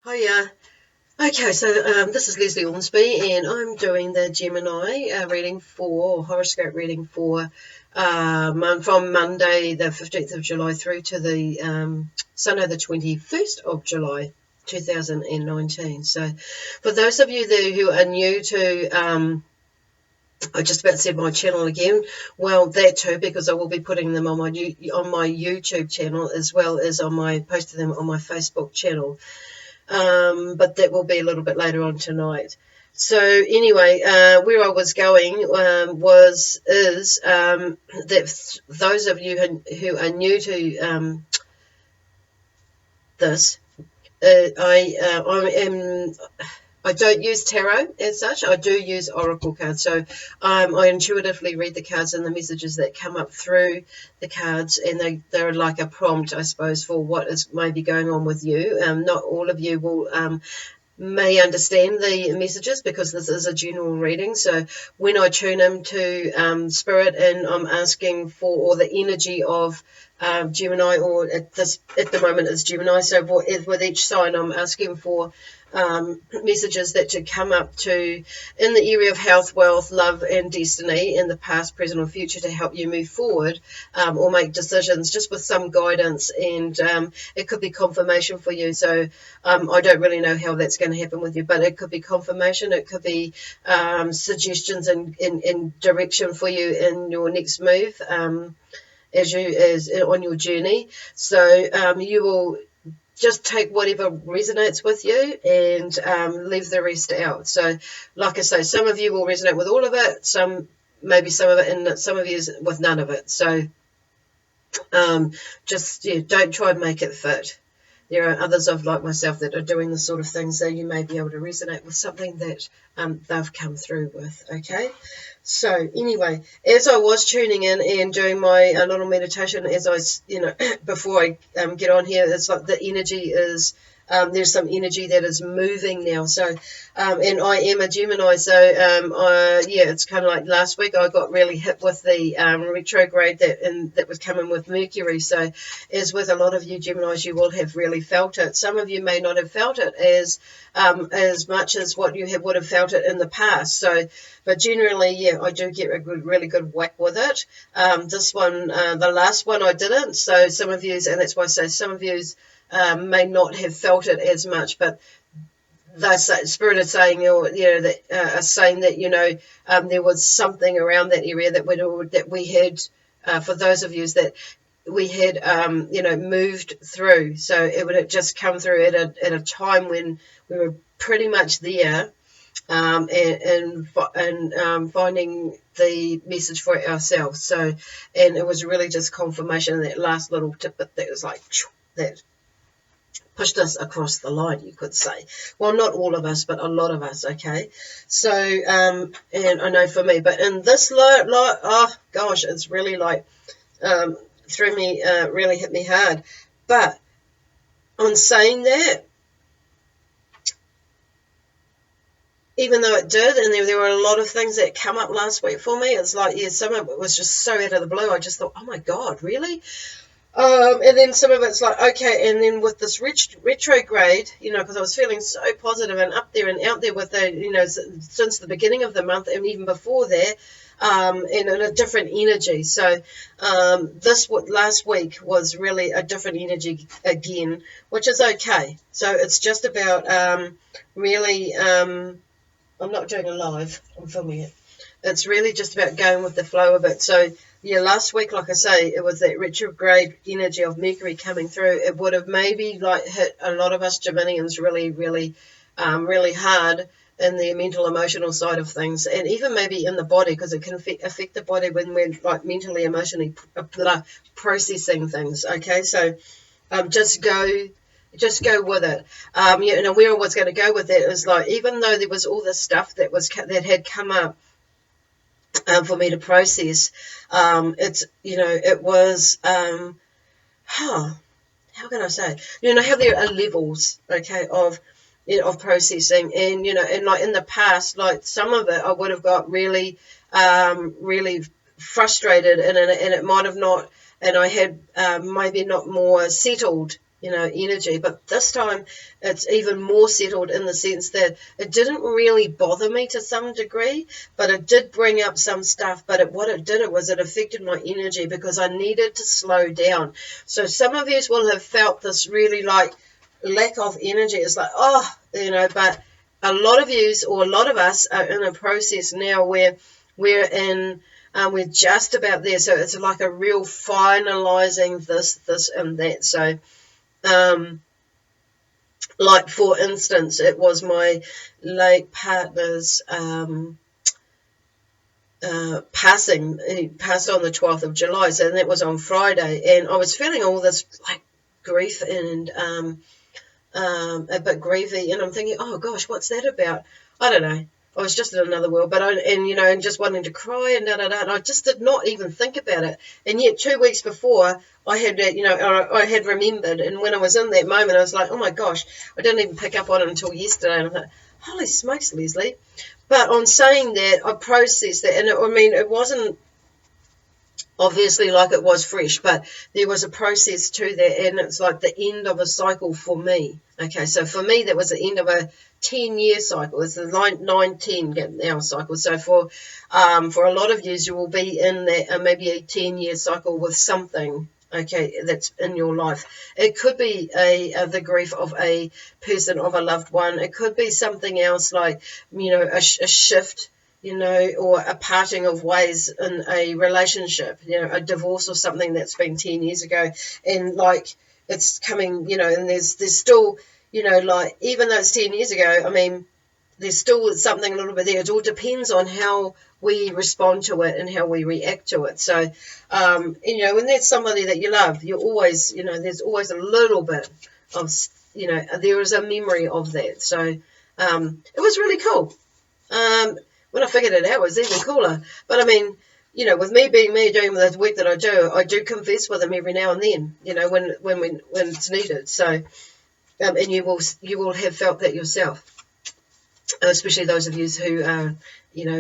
Hiya. Okay, so this is Lesley Ormsby, and I'm doing the Gemini reading for horoscope reading for from Monday, the 15th of July, through to the Sunday, the 21st of July, 2019. So, for those of you there who are new to I just about said my channel again. Well, that too, because I will be putting them on my YouTube channel as well as posting them on my Facebook channel. But that will be a little bit later on tonight. So anyway, where I was going is that those of you who are new to this, I don't use tarot as such. I do use oracle cards. So I intuitively read the cards and the messages that come up through the cards, and they're like a prompt, I suppose, for what is maybe going on with you. Not all of you will may understand the messages because this is a general reading. So when I tune into spirit and I'm asking for, or the energy of Gemini, or at the moment it's Gemini, so with each sign I'm asking for messages that to come up to in the area of health, wealth, love and destiny in the past, present or future, to help you move forward or make decisions just with some guidance, and it could be confirmation for you. So I don't really know how that's going to happen with you, but it could be confirmation, it could be suggestions and direction for you in your next move as on your journey. So you will just take whatever resonates with you and leave the rest out. So like I say, some of you will resonate with all of it, maybe some of it, and some of you with none of it. So don't try and make it fit. There are others of like myself that are doing this sort of thing, so you may be able to resonate with something that they've come through with. Okay, so anyway, as I was tuning in and doing my little meditation, as I before I get on here, it's like the energy is there's some energy that is moving now. So and I am a Gemini, so yeah, it's kind of like last week I got really hit with the retrograde that was coming with Mercury. So as with a lot of you Geminis, you will have really felt it. Some of you may not have felt it as much as what you would have felt it in the past. So, but generally, yeah, I do get a really good whack with it. This one, the last one, I didn't. So some of you, and that's why I say some of you may not have felt it as much, but the spirit is saying, that are saying that there was something around that area that we had, for those of you that we had moved through. So it would have just come through at a time when we were pretty much there, and finding the message for ourselves. So, and it was really just confirmation, that last little tidbit that was like that pushed us across the line, you could say. Well, not all of us, but a lot of us. Okay, so and I know for me, but in this oh gosh, it's really like threw me, really hit me hard. But on saying that, even though it did, and there were a lot of things that come up last week for me, it's like, yeah, some of it was just so out of the blue. I just thought, oh my God, really? And then some of it's like, okay, and then with this retrograde, because I was feeling so positive and up there and out there with the, since the beginning of the month and even before that, and in a different energy. So last week was really a different energy again, which is okay. So it's just about really, I'm not doing a live, I'm filming it. It's really just about going with the flow of it. So yeah, last week, like I say, it was that retrograde energy of Mercury coming through. It would have maybe like hit a lot of us Geminians really, really, really hard in the mental, emotional side of things, and even maybe in the body, because it can affect the body when we're like mentally, emotionally processing things. Okay, so just go with it. And where I was going to go with that is like, even though there was all this stuff that had come up for me to process, it was how can I say, how there are levels, okay, of processing, and and like in the past, like some of it I would have got really really frustrated, and it might have not, and I had maybe not more settled, energy. But this time it's even more settled in the sense that it didn't really bother me to some degree, but it did bring up some stuff. But what it did was it affected my energy because I needed to slow down. So some of you will have felt this really like lack of energy. It's like, but a lot of yous or a lot of us are in a process now where we're just about there. So it's like a real finalizing this and that. So like for instance, it was my late partner's passing. He passed on the 12th of July, so that was on Friday, and I was feeling all this like grief and a bit grievy, and I'm thinking, oh gosh, what's that about? I don't know. I was just in another world, but and just wanting to cry and and I just did not even think about it. And yet 2 weeks before, I had I had remembered, and when I was in that moment, I was like, oh my gosh, I didn't even pick up on it until yesterday. And I thought, holy smokes, Lesley. But on saying that, I processed that, and it wasn't obviously like it was fresh, but there was a process to that, and it's like the end of a cycle for me. Okay, so for me that was the end of a 10-year cycle. It's the 9-10 hour cycle. So for a lot of you will be in that maybe a 10-year cycle with something, okay, that's in your life. It could be the grief of a person, of a loved one. It could be something else like a shift, or a parting of ways in a relationship, a divorce or something that's been 10 years ago, and like it's coming, and there's still, like even though it's 10 years ago, there's still something a little bit there. It all depends on how we respond to it and how we react to it. So, when there's somebody that you love, you're always, there's always a little bit of, there is a memory of that. So, it was really cool. When I figured it out, it was even cooler. But with me being me, doing the work that I do confess with him every now and then, when it's needed. So, and you will have felt that yourself, especially those of you who are,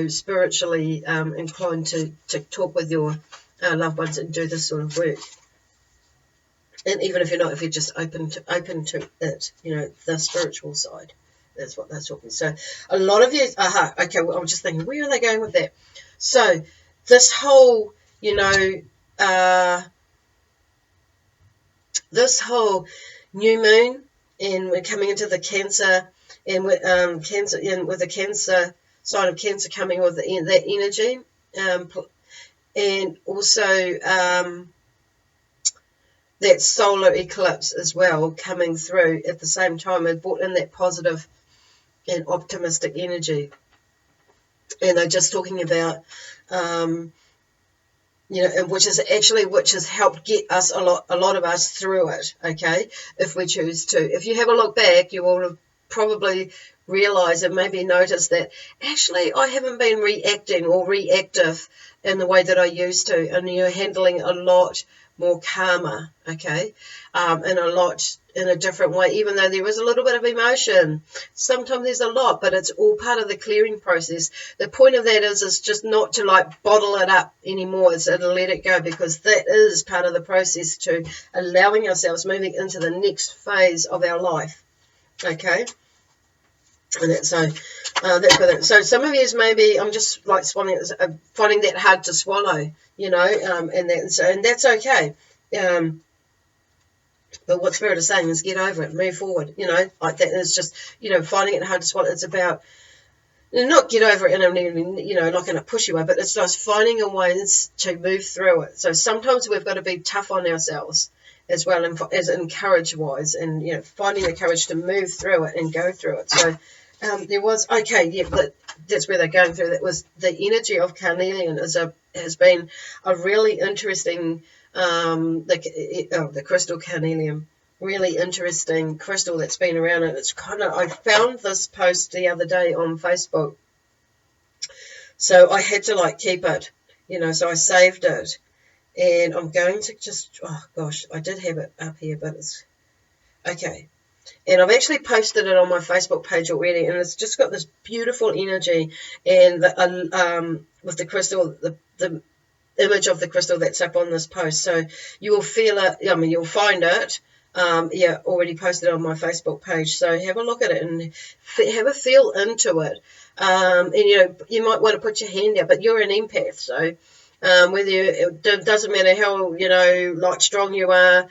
spiritually inclined to talk with your loved ones and do this sort of work. And even if you're not, if you're just open to it, the spiritual side. That's what they're talking. So a lot of you, okay, well, I'm just thinking, where are they going with that? So this whole, this whole new moon, and we're coming into the Cancer, and with Cancer, and with the Cancer sign of Cancer coming with that energy, and also that solar eclipse as well coming through at the same time. It brought in that positive and optimistic energy, and they're just talking about which has helped get us a lot of us through it, okay, if we choose to. If you have a look back, you will have probably realize and maybe notice that actually I haven't been reacting or reactive in the way that I used to, and you're handling a lot more calmer, okay, in a different way, even though there is a little bit of emotion. Sometimes there's a lot, but it's all part of the clearing process. The point of that is just not to like bottle it up anymore. It's to let it go, because that is part of the process to allowing ourselves moving into the next phase of our life, okay. And that's so some of you maybe, I'm just like finding that hard to swallow, and that's okay. But what Spirit is saying is get over it, move forward, like that. It's just, finding it hard to swallow. It's about not get over it in a, like in a pushy way, but it's just finding a way to move through it. So sometimes we've got to be tough on ourselves as well, and as encourage wise, and finding the courage to move through it and go through it. So there was, but that's where they're going through. That was the energy of carnelian has been a really interesting, the crystal carnelian, really interesting crystal that's been around. And it's I found this post the other day on Facebook, so I had to keep it, so I saved it, and I'm going to just, I did have it up here, but it's okay. And I've actually posted it on my Facebook page already, and it's just got this beautiful energy, and with the crystal, the image of the crystal that's up on this post. So you will feel it. You'll find it Yeah, already posted on my Facebook page. So have a look at it and have a feel into it. And you might want to put your hand out, but you're an empath, so whether it doesn't matter how like strong you are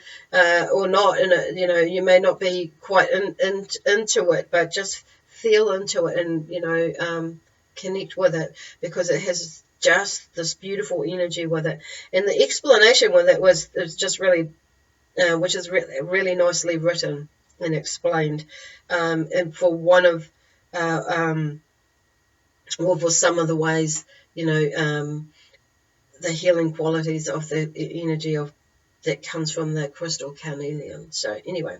or not, and you may not be quite into it, but just feel into it and connect with it, because it has just this beautiful energy with it. And the explanation with it was just really which is really nicely written and explained, and for one of or for some of the ways, the healing qualities of the energy of that comes from the crystal carnelian. So anyway,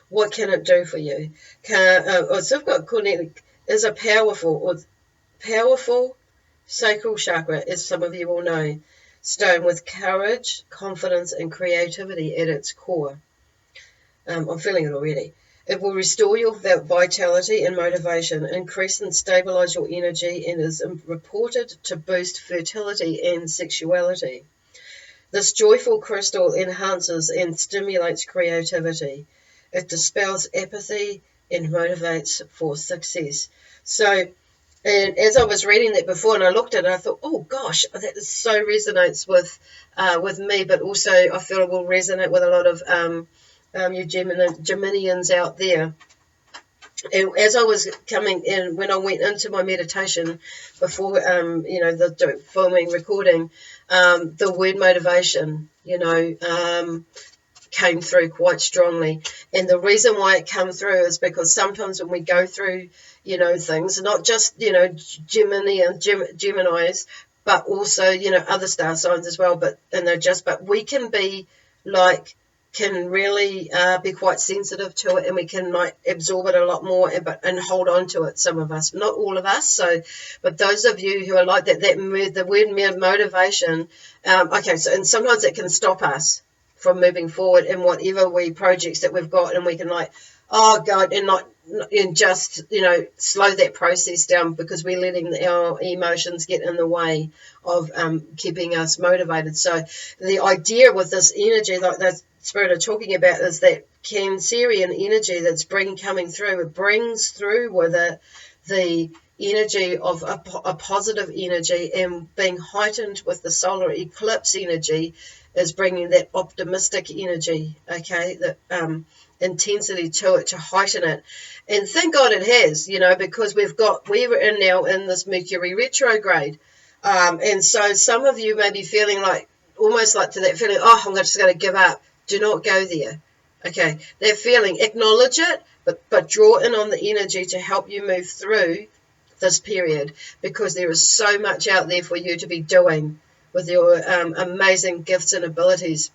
what can it do for you? So I've got carnelian is a powerful sacral chakra, as some of you will know, stone with courage, confidence, and creativity at its core. I'm feeling it already. It will restore your vitality and motivation, increase and stabilize your energy, and is reported to boost fertility and sexuality. This joyful crystal enhances and stimulates creativity. It dispels apathy and motivates for success. So, and as I was reading that before and I looked at it, I thought, oh gosh, that so resonates with me, but also I feel it will resonate with a lot of you Geminians out there. And as I was coming in, when I went into my meditation before, the filming, recording, the word motivation, came through quite strongly. And the reason why it came through is because sometimes when we go through, things, not just, Gemini and Geminis, but also, other star signs as well, but we can be can really be quite sensitive to it, and we can absorb it a lot more and hold on to it, some of us, not all of us. So, but those of you who are like that the word motivation, so, and sometimes it can stop us from moving forward in whatever projects that we've got, and we can oh God, and just slow that process down because we're letting our emotions get in the way of keeping us motivated. So the idea with this energy, like the Spirit are talking about, is that Cancerian energy that's coming through. It brings through with it the energy of a positive energy, and being heightened with the solar eclipse energy is bringing that optimistic energy, okay, that intensity to it, to heighten it. And thank God it has, because we're now in this Mercury retrograde, and so some of you may be feeling almost to that feeling, oh, I'm just going to give up. Do not go there. Okay, that feeling, acknowledge it, but draw in on the energy to help you move through this period, because there is so much out there for you to be doing with your amazing gifts and abilities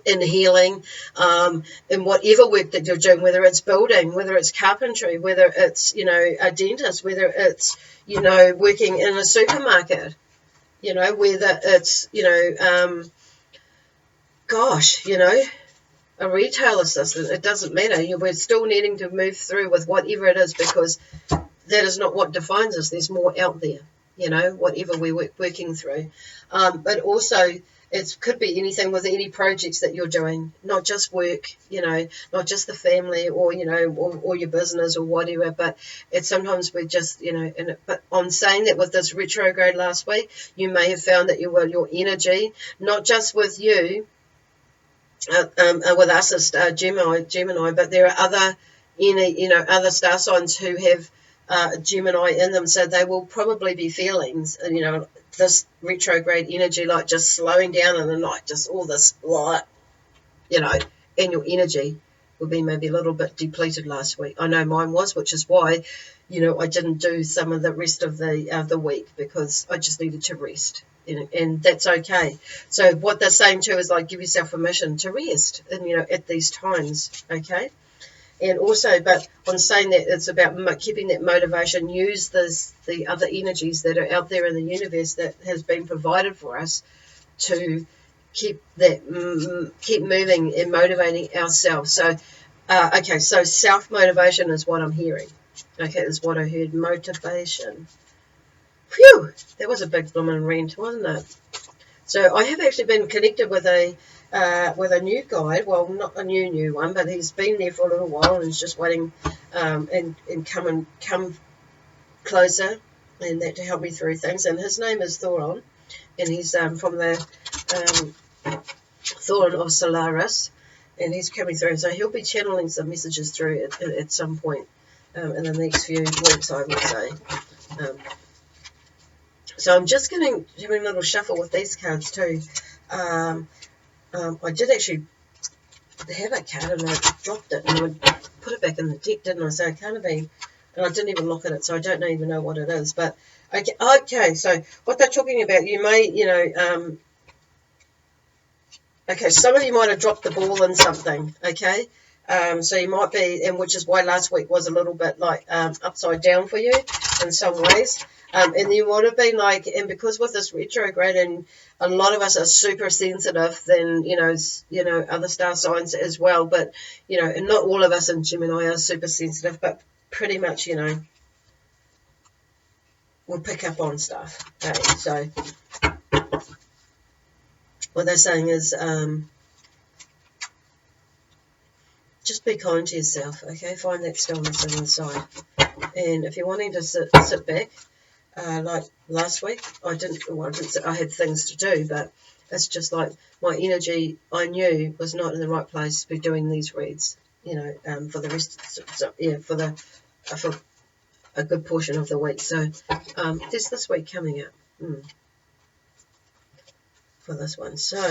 in healing, in whatever work that you're doing, whether it's building, whether it's carpentry, whether it's, a dentist, whether it's, working in a supermarket, whether it's, a retail assistant. It doesn't matter. We're still needing to move through with whatever it is, because that is not what defines us. There's more out there, whatever we're working through. But also, it could be anything with any projects that you're doing, not just work, not just the family or, or your business or whatever, but it's sometimes we're just, but I'm saying that with this retrograde last week, you may have found that your energy, not just with you, with us as Gemini, but there are other, other star signs who have Gemini in them, so they will probably be feeling, this retrograde energy, just slowing down in the night, just all this, and your energy will be maybe a little bit depleted last week. I know mine was, which is why, I didn't do some of the rest of the week, because I just needed to rest. And that's okay. So what they're saying too is give yourself permission to rest, and at these times, okay. And also, but I'm saying that it's about keeping that motivation. Use the other energies that are out there in the universe that has been provided for us to keep moving and motivating ourselves. So, okay, so self motivation is what I'm hearing. Okay, is what I heard. Motivation. Phew, that was a big blooming rant, wasn't it? So I have actually been connected with a with a new guide. Well, not a new one, but he's been there for a little while and is just waiting and come closer, and that to help me through things. And his name is Thoron, and he's from the Thoron of Solaris, and he's coming through. So he'll be channeling some messages through at some point in the next few weeks, I would say. So I'm just doing a little shuffle with these cards too. I did actually have a card and I dropped it and I put it back in the deck, didn't I? So it can't have been, and I didn't even look at it, so I don't even know what it is. But okay, so what they're talking about, you may, okay, some of you might have dropped the ball in something, okay? So you might be, and which is why last week was a little bit like upside down for you in some ways. And you would have been like, and because with this retrograde, and a lot of us are super sensitive, then, other star signs as well. But, and not all of us in Gemini are super sensitive, but pretty much, we'll pick up on stuff. Okay, so what they're saying is, just be kind to yourself, okay? Find that stillness inside. And if you're wanting to sit back, like last week, I had things to do, but it's just like my energy, I knew, was not in the right place to be doing these reads, for the rest, for a good portion of the week. So there's this week coming up for this one. So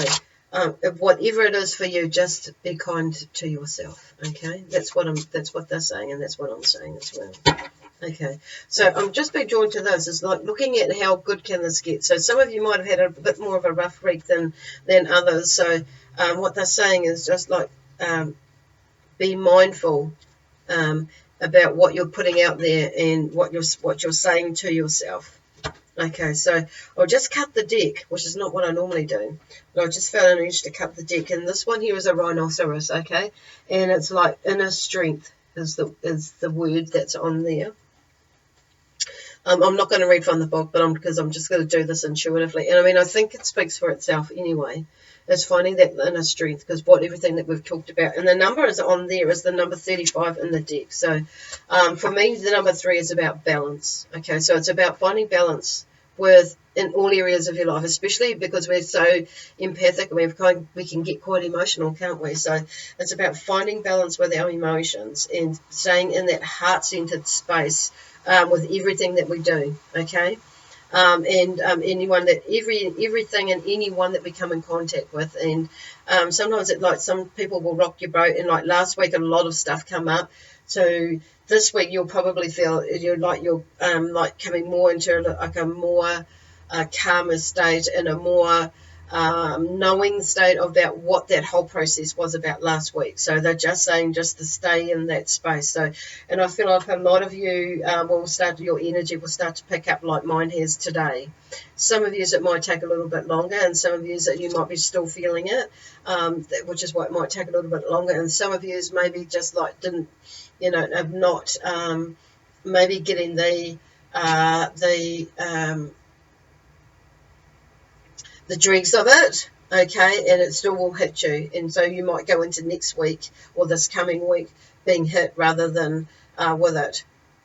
whatever it is for you, just be kind to yourself, okay? That's what they're saying, and that's what I'm saying as well. Okay, so I'm just being drawn to this. It's like looking at how good can this get. So some of you might have had a bit more of a rough week than others. So what they're saying is just like be mindful about what you're putting out there and what you're saying to yourself. Okay, so I'll just cut the deck, which is not what I normally do, but I just felt an urge to cut the deck. And this one here is a rhinoceros, okay, and it's like inner strength is the word that's on there. I'm not going to read from the book, but because I'm just going to do this intuitively. And I mean, I think it speaks for itself anyway. It's finding that inner strength, because everything that we've talked about. And the number is on there is the number 35 in the deck. So for me, the number 3 is about balance. Okay, so it's about finding balance in all areas of your life, especially because we're so empathic and we can get quite emotional, can't we? So it's about finding balance with our emotions and staying in that heart-centered space with everything that we do, okay? And everything and anyone that we come in contact with. And sometimes some people will rock your boat, and like last week a lot of stuff come up. So this week you'll probably feel you're coming more into like a more calmer state and a more knowing state about what that whole process was about last week. So they're just saying just to stay in that space. So, and I feel like a lot of you your energy will start to pick up like mine has today. Some of you it might take a little bit longer, and some of you that you might be still feeling it, which is why it might take a little bit longer. And some of you maybe just like didn't, have not maybe getting the dregs of it, okay, and it still will hit you. And so you might go into next week or this coming week being hit rather than with it,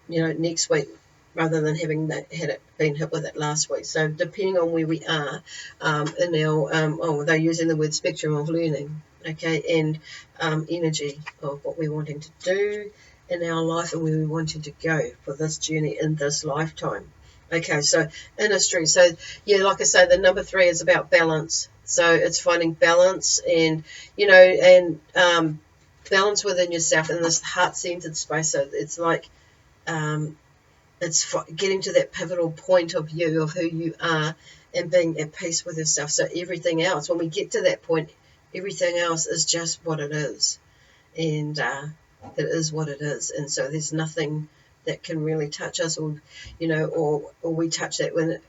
next week, rather than having been hit with it last week. So depending on where we are in our, they're using the word spectrum of learning, okay, and energy of what we're wanting to do in our life and where we're wanting to go for this journey in this lifetime. Okay, so inner strength. So, yeah, like I say, the number 3 is about balance. So it's finding balance and, balance within yourself in this heart-centered space. So it's like it's getting to that pivotal point of you of who you are and being at peace with yourself. So everything else, when we get to that point, everything else is just what it is. And it is what it is. And so there's nothing that can really touch us, or we touch that when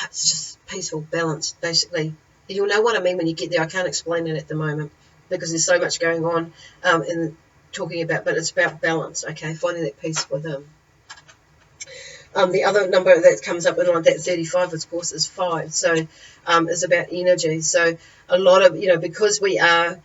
it's just peaceful, balanced, basically. You'll know what I mean when you get there. I can't explain it at the moment because there's so much going on in talking about, but it's about balance, okay, finding that peace within. The other number that comes up in like that 35, of course, is 5. So it's about energy. So a lot of, because we are,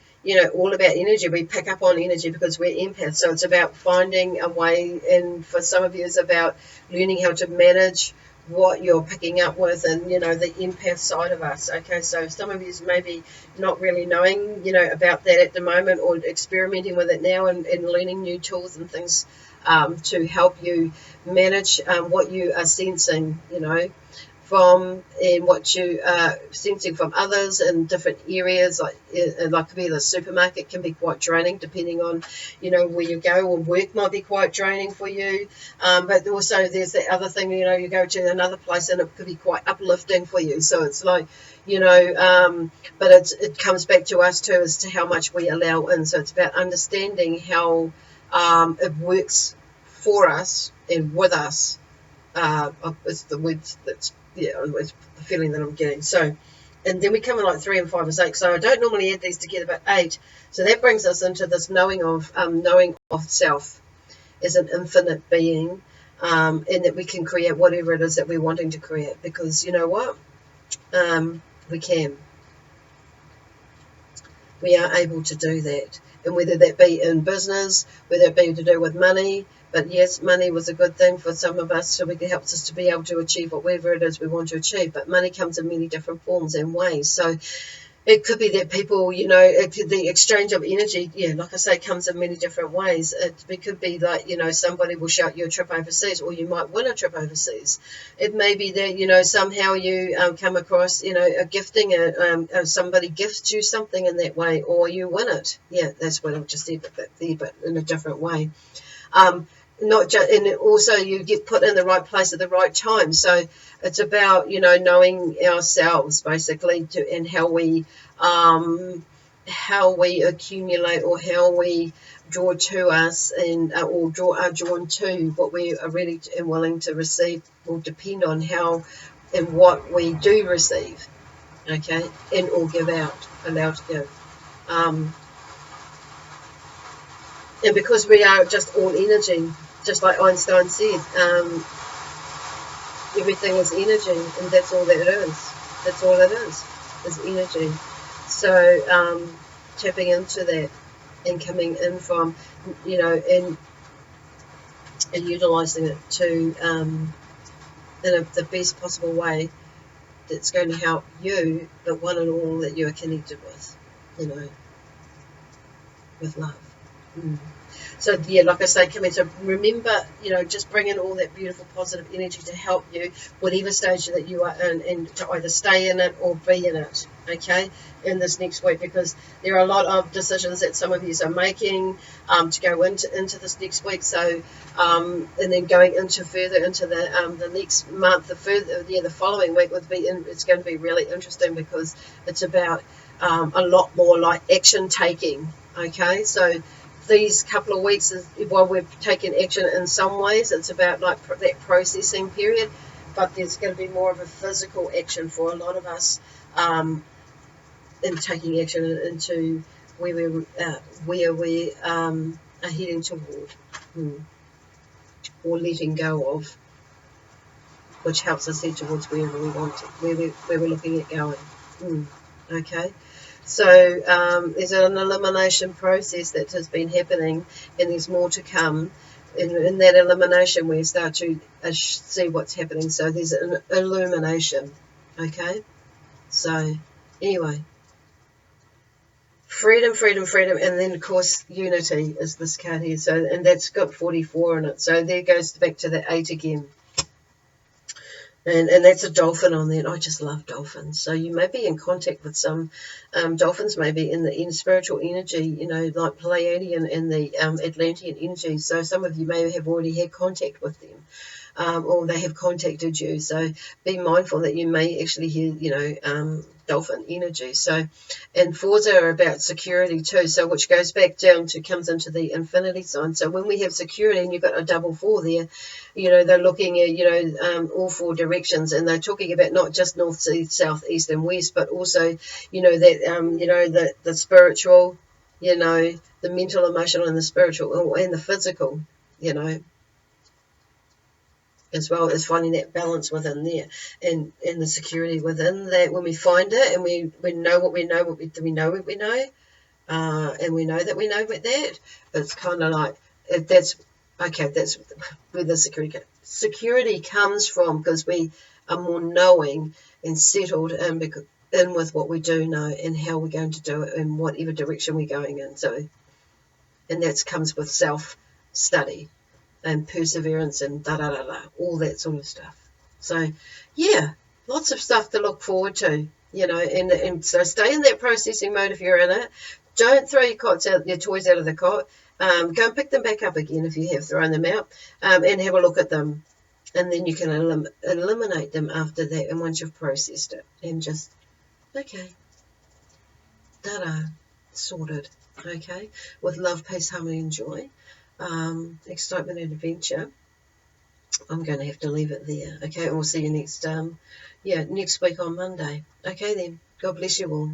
all about energy, we pick up on energy because we're empaths. So it's about finding a way, and for some of you, it's about learning how to manage what you're picking up with, and the empath side of us. Okay, so some of you maybe not really knowing about that at the moment, or experimenting with it now, and learning new tools and things to help you manage what you are sensing, from, and what you are sensing from others in different areas. Like could be the supermarket can be quite draining, depending on where you go, or work might be quite draining for you. But also there's the other thing, you go to another place and it could be quite uplifting for you. So it's like, but it comes back to us too, as to how much we allow in. So it's about understanding how it works for us and with us. It's the words it's the feeling that I'm getting. So, and then we come in like 3 and 5 is 8. So I don't normally add these together, but 8. So that brings us into this knowing of self as an infinite being, and that we can create whatever it is that we're wanting to create, because you know what, we can. We are able to do that, and whether that be in business, whether it be to do with money. But yes, money was a good thing for some of us, so it helps us to be able to achieve whatever it is we want to achieve. But money comes in many different forms and ways. So it could be that people, the exchange of energy, like I say, comes in many different ways. It could be like, somebody will shout you a trip overseas, or you might win a trip overseas. It may be that, somehow you come across, a gifting, somebody gifts you something in that way, or you win it. Yeah, that's what I've just said, but in a different way. Not just, and also you get put in the right place at the right time. So it's about knowing ourselves basically, and how we accumulate, or how we draw to us, and or are drawn to what we are ready and willing to receive. Will depend on how and what we do receive, okay, and or give out, allow to give. And because we are just all energy, just like Einstein said, everything is energy, and that's all that it is. That's all it is energy. So tapping into that and coming in from, and utilising it to in the best possible way that's going to help you, but one and all that you are connected with, with love. So yeah, like I say, come in. So remember, just bring in all that beautiful positive energy to help you, whatever stage that you are in, and to either stay in it or be in it, okay, in this next week, because there are a lot of decisions that some of you are making to go into this next week. So and then going into further into the next month, the following week would be. It's going to be really interesting, because it's about a lot more like action taking. Okay, so these couple of weeks is while we've taken action in some ways, it's about like that processing period, but there's going to be more of a physical action for a lot of us in taking action into where we are heading toward, or letting go of, which helps us head towards wherever we want to, where we're looking at going. Okay. So there's an elimination process that has been happening, and there's more to come. In that elimination, we start to see what's happening. So there's an illumination. Okay. So anyway, freedom, freedom, freedom, and then of course unity is this card here. So, and that's got 44 in it. So there goes back to the 8 again. And that's a dolphin on there, and I just love dolphins. So you may be in contact with some dolphins, maybe in spiritual energy, like Pleiadian and the Atlantean energy. So some of you may have already had contact with them, or they have contacted you. So be mindful that you may actually hear, dolphin energy. So, and 4s are about security too. So which goes back down to, comes into the infinity sign. So when we have security, and you've got a double 4 there, they're looking at, all 4 directions, and they're talking about not just north, south, east, and west, but also, that, the spiritual, the mental, emotional, and the spiritual, and the physical, as well as finding that balance within there, and the security within that. When we find it, and we know what we know, we know what we know, and we know that we know with that, it's kind of like, that's okay. That's where the security comes from, because we are more knowing and settled in with what we do know and how we're going to do it in whatever direction we're going in. So, and that comes with self study and perseverance and all that sort of stuff. So, yeah, lots of stuff to look forward to, and so stay in that processing mode if you're in it. Don't throw your toys out of the cot. Go and pick them back up again if you have thrown them out, and have a look at them. And then you can eliminate them after that, and once you've processed it, and just, okay, sorted, okay, with love, peace, harmony, and joy, excitement and adventure. I'm going to have to leave it there, okay, and we'll see you next week on Monday. Okay then, God bless you all.